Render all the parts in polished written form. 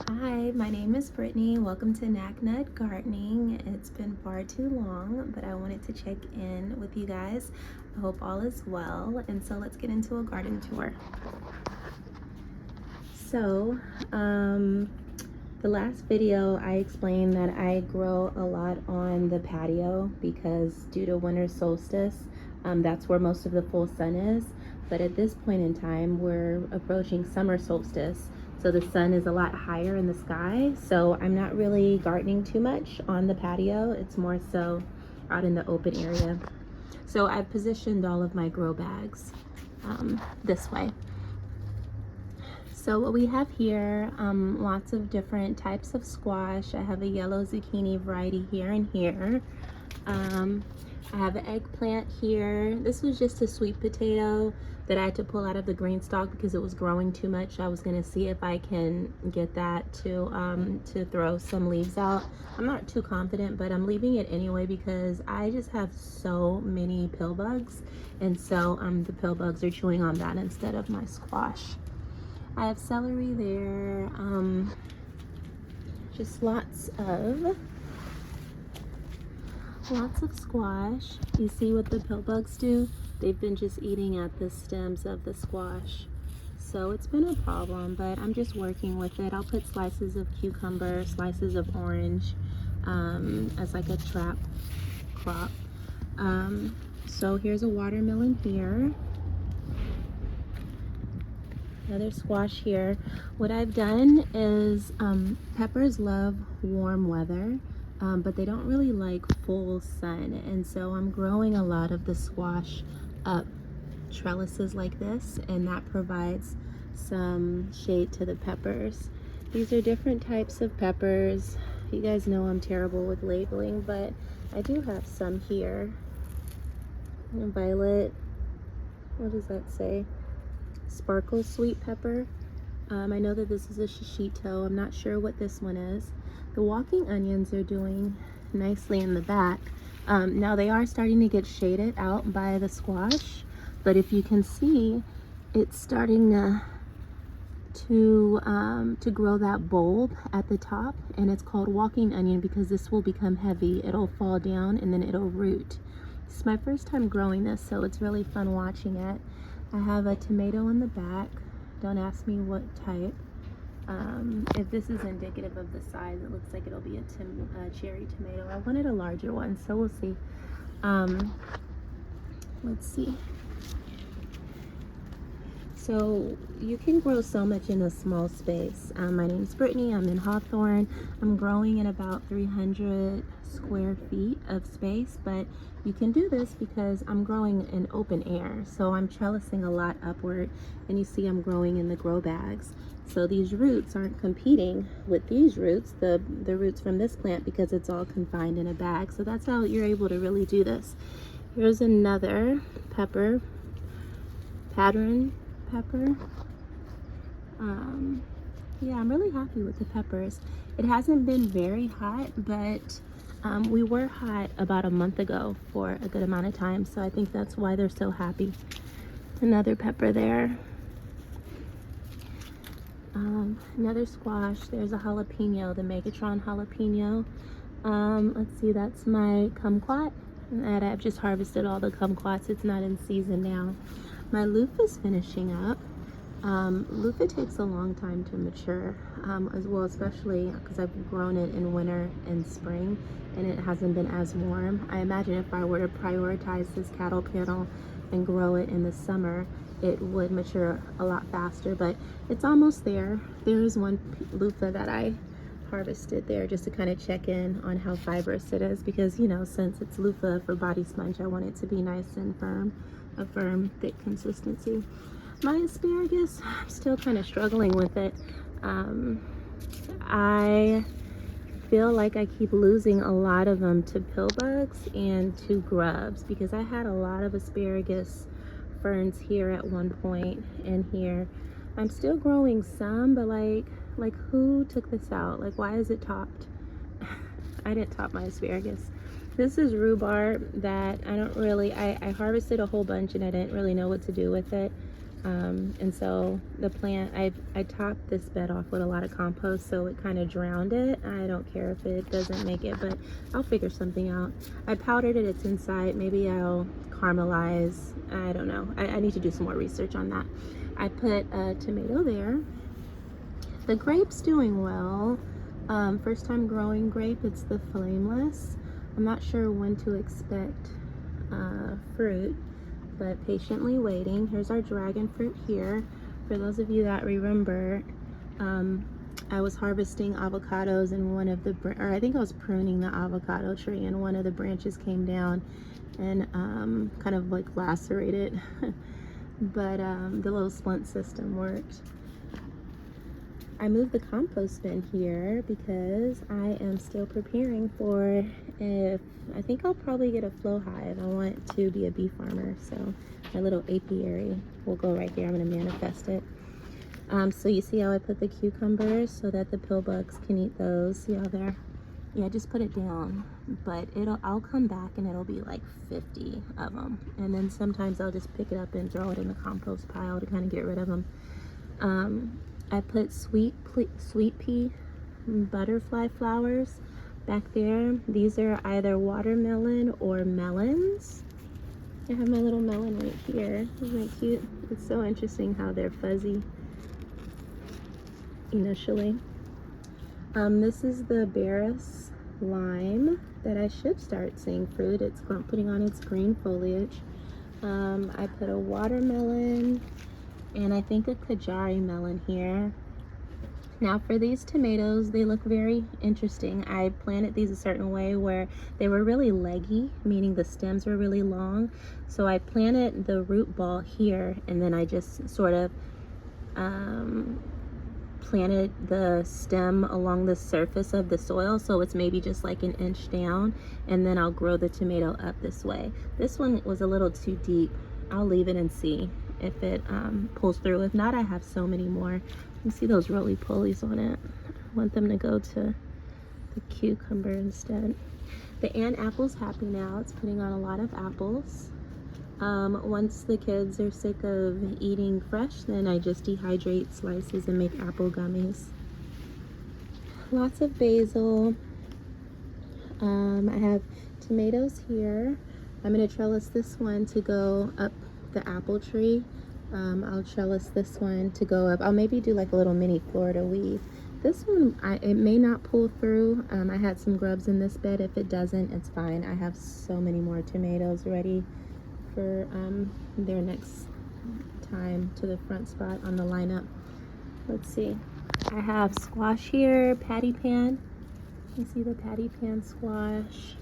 Hi, my name is Brittany. Welcome to Knacknut Gardening. It's been far too long, but I wanted to check in with you guys. I hope all is well, and so let's get into a garden tour. So, the last video I explained that I grow a lot on the patio because due to winter solstice, that's where most of the full sun is. But at this point in time, we're approaching summer solstice. So the sun is a lot higher in the sky. So I'm not really gardening too much on the patio. It's more so out in the open area. So I've positioned all of my grow bags this way. So what we have here, lots of different types of squash. I have a yellow zucchini variety here and here. I have an eggplant here. This was just a sweet potato that I had to pull out of the green stalk because it was growing too much. I was gonna see if I can get that to throw some leaves out. I'm not too confident, but I'm leaving it anyway because I just have so many pill bugs, and so the pill bugs are chewing on that instead of my squash. I have celery there, just lots of squash. You see what the pill bugs do? They've been just eating at the stems of the squash. So it's been a problem, but I'm just working with it. I'll put slices of cucumber, slices of orange as like a trap crop. So here's a watermelon here. Another squash here. What I've done is peppers love warm weather, but they don't really like full sun, and so I'm growing a lot of the squash up trellises like this, and that provides some shade to the peppers. These are different types of peppers. You guys know I'm terrible with labeling, but I do have some here. Violet, what does that say? Sparkle sweet pepper. I know that this is a shishito. I'm not sure what this one is. The walking onions are doing nicely in the back. Now they are starting to get shaded out by the squash, but if you can see, it's starting to grow that bulb at the top, and it's called walking onion because this will become heavy. It'll fall down and then it'll root. It's my first time growing this, so it's really fun watching it. I have a tomato in the back. Don't ask me what type. If this is indicative of the size, it looks like it'll be a cherry tomato. I wanted a larger one, so we'll see. Let's see. So you can grow so much in a small space. My name's Brittany. I'm in Hawthorne. I'm growing in about 300 square feet of space, but you can do this because I'm growing in open air. So I'm trellising a lot upward, and you see I'm growing in the grow bags. So these roots aren't competing with these roots, the roots from this plant, because it's all confined in a bag. So that's how you're able to really do this. Here's another pepper, pattern pepper. Yeah, I'm really happy with the peppers. It hasn't been very hot, but we were hot about a month ago for a good amount of time, so I think that's why they're so happy. Another pepper there. Another squash. There's a jalapeno, the Megatron jalapeno. Let's see, that's my kumquat, and I've just harvested all the kumquats. It's not in season now. My loofah's finishing up. Loofah takes a long time to mature, as well, especially because I've grown it in winter and spring, and it hasn't been as warm. I imagine if I were to prioritize this cattle panel and grow it in the summer, it would mature a lot faster, but it's almost there. There is one loofah that I harvested there just to kind of check in on how fibrous it is, because, you know, since it's loofah for body sponge, I want it to be nice and firm, a firm, thick consistency. My asparagus, I'm still kind of struggling with it. I feel like I keep losing a lot of them to pill bugs and to grubs, because I had a lot of asparagus ferns here at one point, and here I'm still growing some, but like who took this out? Like, why is it topped? I didn't top my asparagus. This is rhubarb that I don't really, I harvested a whole bunch and I didn't really know what to do with it. And so the plant, I topped this bed off with a lot of compost, so it kind of drowned it. I don't care if it doesn't make it, but I'll figure something out. I powdered it, it's inside. Maybe I'll caramelize. I don't know. I need to do some more research on that. I put a tomato there. The grape's doing well. First time growing grape, it's the flameless. I'm not sure when to expect fruit, but patiently waiting. Here's our dragon fruit here. For those of you that remember, I was harvesting avocados and one of the, or I think I was pruning the avocado tree, and one of the branches came down and kind of like lacerated, but the little splint system worked. I moved the compost bin here because I am still preparing for, I think I'll probably get a flow hive. I want to be a bee farmer, so my little apiary will go right here. I'm going to manifest it. So you see how I put the cucumbers so that the pill bugs can eat those. See how there? Yeah, just put it down, but I'll come back and it'll be like 50 of them, and then sometimes I'll just pick it up and throw it in the compost pile to kind of get rid of them. I put sweet pea butterfly flowers back there. These are either watermelon or melons. I have my little melon right here. Isn't that cute? It's so interesting how they're fuzzy initially. This is the Barris lime that I should start seeing fruit. It's putting on its green foliage. I put a watermelon and I think a Kajari melon here. Now for these tomatoes, they look very interesting. I planted these a certain way where they were really leggy, meaning the stems were really long. So I planted the root ball here, and then I just sort of planted the stem along the surface of the soil, so it's maybe just like an inch down, and then I'll grow the tomato up this way. This one was a little too deep. I'll leave it and see if it pulls through. If not, I have so many more. You see those roly-polies on it. I want them to go to the cucumber instead. The Aunt Apple's happy now. It's putting on a lot of apples. Once the kids are sick of eating fresh, then I just dehydrate slices and make apple gummies. Lots of basil. I have tomatoes here. I'm going to trellis this one to go up the apple tree. I'll trellis this one to go up. I'll maybe do like a little mini Florida weed. This one, it may not pull through. I had some grubs in this bed. If it doesn't, it's fine. I have so many more tomatoes ready for their next time to the front spot on the lineup. Let's see. I have squash here, patty pan. You see the patty pan squash.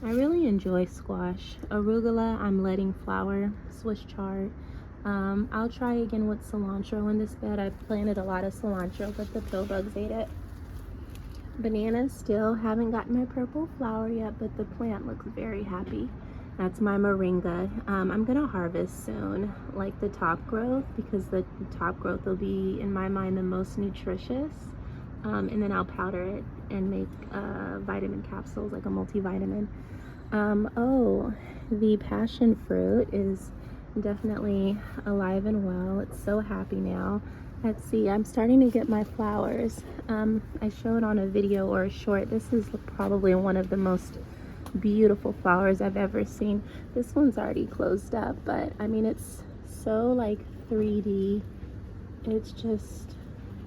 I really enjoy squash. Arugula, I'm letting flower. Swiss chard. I'll try again with cilantro in this bed. I planted a lot of cilantro, but the pill bugs ate it. Bananas, still haven't gotten my purple flower yet, but the plant looks very happy. That's my moringa. I'm gonna harvest soon, like the top growth, because the top growth will be, in my mind, the most nutritious. And then I'll powder it and make vitamin capsules, like a multivitamin. Oh, the passion fruit is definitely alive and well. It's so happy now. Let's see, I'm starting to get my flowers. I showed on a video or a short. This is probably one of the most beautiful flowers I've ever seen. This one's already closed up, but I mean, it's so like 3D. It's just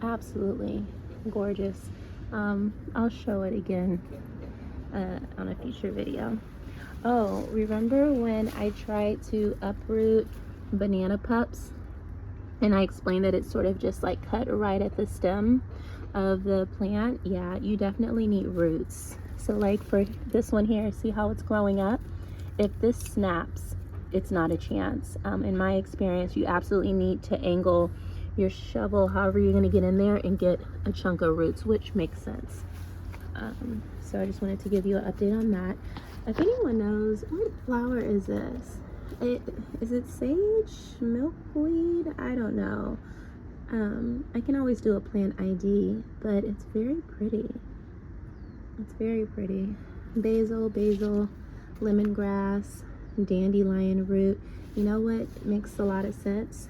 absolutely gorgeous. I'll show it again on a future video. Oh, remember when I tried to uproot banana pups and I explained that it's sort of just like cut right at the stem of the plant? Yeah, you definitely need roots. So like for this one here, see how it's growing up? If this snaps, it's not a chance. In my experience, you absolutely need to angle your shovel however you're going to get in there and get a chunk of roots, which makes sense. So I just wanted to give you an update on that. If anyone knows, what flower is this? Is it sage, milkweed? I don't know. I can always do a plant ID, but it's very pretty. It's very pretty. Basil, lemongrass, dandelion root. You know what makes a lot of sense?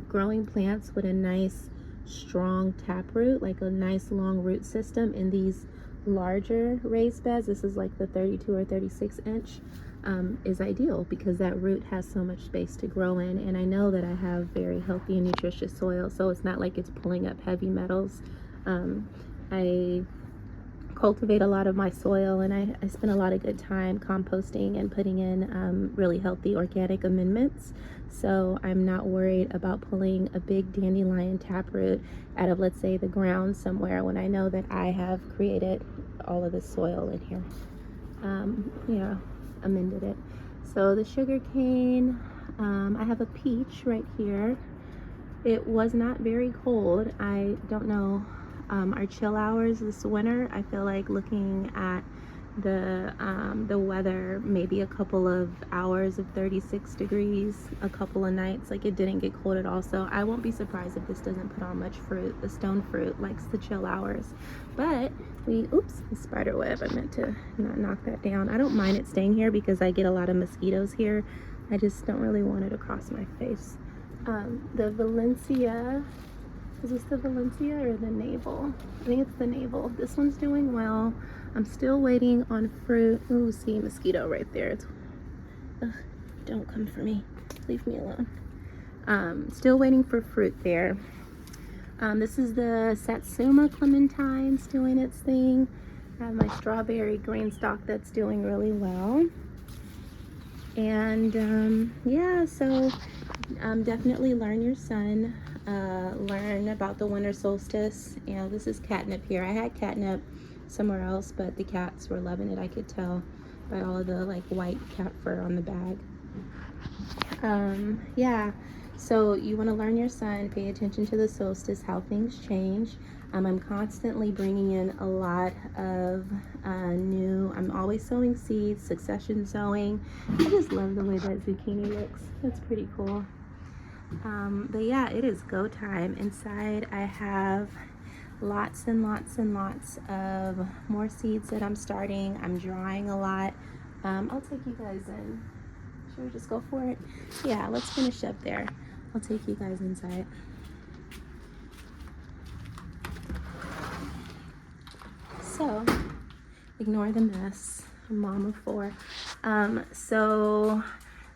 Growing plants with a nice strong taproot, like a nice long root system in these larger raised beds. This is like the 32 or 36 inch. Is ideal because that root has so much space to grow in, and I know that I have very healthy and nutritious soil, so it's not like it's pulling up heavy metals. I cultivate a lot of my soil, and I spend a lot of good time composting and putting in really healthy organic amendments, so I'm not worried about pulling a big dandelion taproot out of, let's say, the ground somewhere when I know that I have created all of the soil in here. Amended it. So the sugar cane, I have a peach right here. It was not very cold. I don't know, our chill hours this winter, I feel like looking at the weather, maybe a couple of hours of 36 degrees, a couple of nights, like it didn't get cold at all. So I won't be surprised if this doesn't put on much fruit. The stone fruit likes the chill hours. But oops, the spider web, I meant to not knock that down. I don't mind it staying here because I get a lot of mosquitoes here. I just don't really want it across my face. The Valencia, is this the Valencia or the Navel? I think it's the Navel. This one's doing well. I'm still waiting on fruit. Ooh, see, mosquito right there. Don't come for me. Leave me alone. Still waiting for fruit there. This is the Satsuma Clementine doing its thing. I have my strawberry green stalk that's doing really well. And yeah, so definitely learn your sun. Learn about the winter solstice. And this is catnip here. I had catnip somewhere else, but the cats were loving it. I could tell by all of the like white cat fur on the bag. Yeah, so you want to learn your sun, pay attention to the solstice, how things change. I'm constantly bringing in a lot of I'm always sowing seeds, succession sowing. I just love the way that zucchini looks. That's pretty cool. But yeah, it is go time. Inside I have lots and lots and lots of more seeds that I'm starting. I'm drying a lot. I'll take you guys in. Should we just go for it? Yeah, let's finish up there. I'll take you guys inside. So, ignore the mess. I'm mom of four. So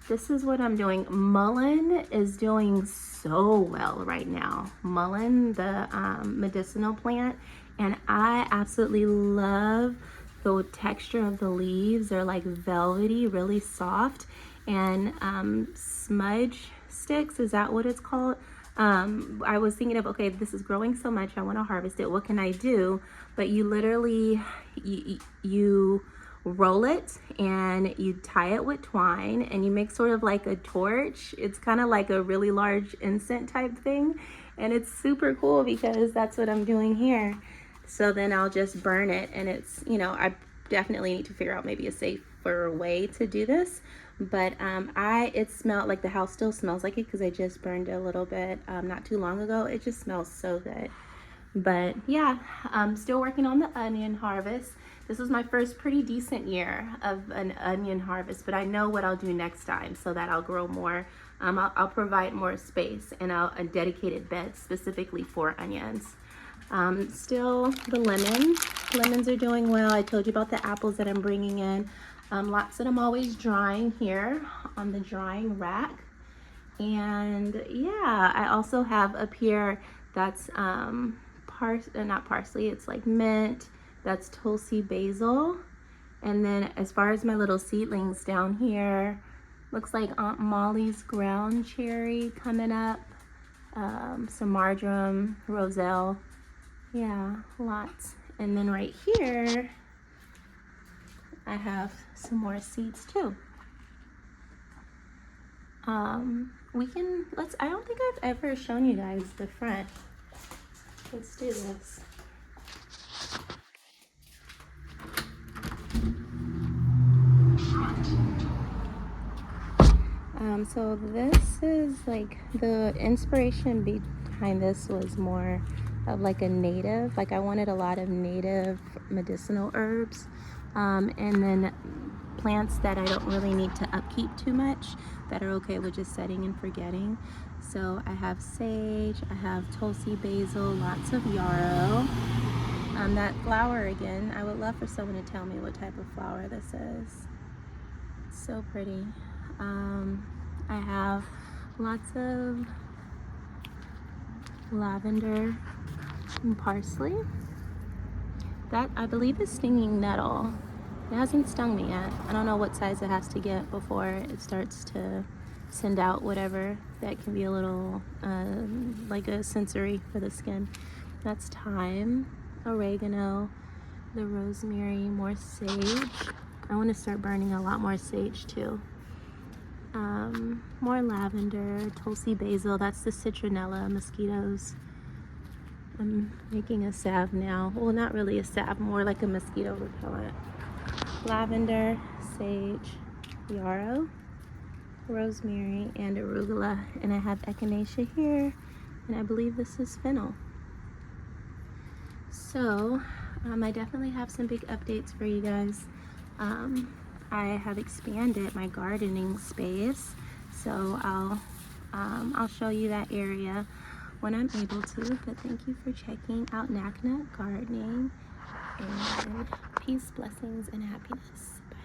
this is what I'm doing. Mullein is doing so well right now. Mullein, the medicinal plant, and I absolutely love the texture of the leaves. They're like velvety, really soft. And smudge sticks, is that what it's called? I was thinking of, okay, this is growing so much, I want to harvest it. What can I do? But you literally, you roll it and you tie it with twine and you make sort of like a torch. It's kind of like a really large incense type thing, and it's super cool because that's what I'm doing here. So then I'll just burn it, and it's, I definitely need to figure out maybe a safer way to do this. But it smelled like the house still smells like it because I just burned it a little bit not too long ago. It just smells so good. But yeah, I'm still working on the onion harvest. This was my first pretty decent year of an onion harvest, but I know what I'll do next time so that I'll grow more. I'll provide more space and a dedicated bed specifically for onions. Still the lemons are doing well. I told you about the apples that I'm bringing in. Lots of them always drying here on the drying rack. And yeah, I also have up here that's not parsley, it's like mint, that's Tulsi basil. And then as far as my little seedlings down here, looks like Aunt Molly's ground cherry coming up, some marjoram, roselle, yeah, lots. And then right here I have some more seeds too. I don't think I've ever shown you guys the front. Let's do this. So this is like the inspiration behind this was more of like a like I wanted a lot of native medicinal herbs. And then plants that I don't really need to upkeep too much, that are okay with just setting and forgetting. So I have sage, I have Tulsi basil, lots of yarrow. That flower again, I would love for someone to tell me what type of flower this is. It's so pretty. I have lots of lavender and parsley. That, I believe, is stinging nettle. It hasn't stung me yet. I don't know what size it has to get before it starts to send out whatever that can be a little like a sensory for the skin. That's thyme, oregano, the rosemary, more sage. I want to start burning a lot more sage too. More lavender, Tulsi basil. That's the citronella mosquitoes. I'm making a salve now. Well, not really a salve, more like a mosquito repellent. Lavender, sage, yarrow, rosemary, and arugula. And I have echinacea here, and I believe this is fennel. So I definitely have some big updates for you guys. I have expanded my gardening space, so I'll show you that area when I'm able to. But thank you for checking out Naknut Gardening, and peace, blessings, and happiness. Bye.